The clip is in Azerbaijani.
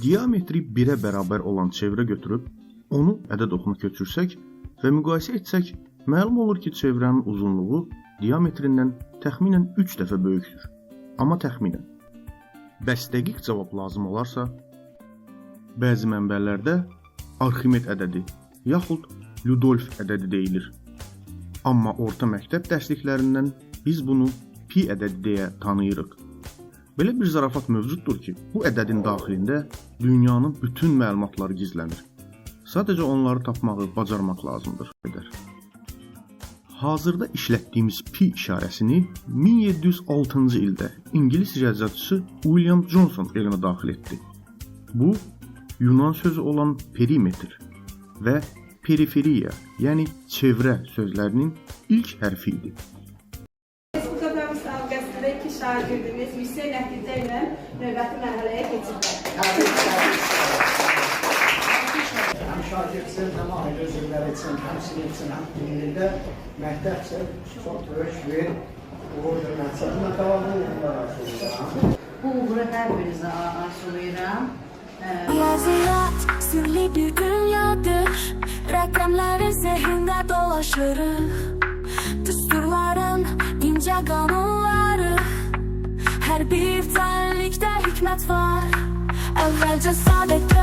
diametri 1-ə bərabər olan çevrə götürüb, onu ədəd oxuna köçürsək və müqayisə etsək, məlum olur ki, çevrənin uzunluğu diametrindən təxminən 3 dəfə böyükdür. Amma təxminən. Bəs dəqiq cavab lazım olarsa, bəzi mənbələrdə Arximed ədədi, yaxud Ludolf ədədi deyilir. Amma orta məktəb dərsliklərindən biz bunu pi ədədi deyə tanıyırıq. Belə bir zarafat mövcuddur ki, bu ədədin daxilində dünyanın bütün məlumatları gizlənir. Sadəcə onları tapmağı bacarmaq lazımdır. Hazırda işlətdiyimiz pi işarəsini 1706-cı ildə İngilis riyaziyyatçısı William Johnson elmə daxil etdi. Bu, Yunan sözü olan perimetr və periferiya, yəni çevrə sözlərinin ilk hərfi idi. Respublika müsabiqəsində 2 şagirdimiz yüksək nəticə ilə növbəti mərhələyə keçiblər. Həm şagird üçün, həm ailə üzvləri üçün, həm sinif üçün, həm dinlərdə məktəb üçün çox böyük bir uğurdur. Məqsədimlə davamlı uğurlar arzulayıram. Bu uğuru hər birinizə arzulayıram. Yazılat sirli bir dünyadır. Rəqəmlərin zehrində dolaşırıq. Düsturların incə qanunları. Hər bir tənlikdə hikmət var. Əvvəlcə sadət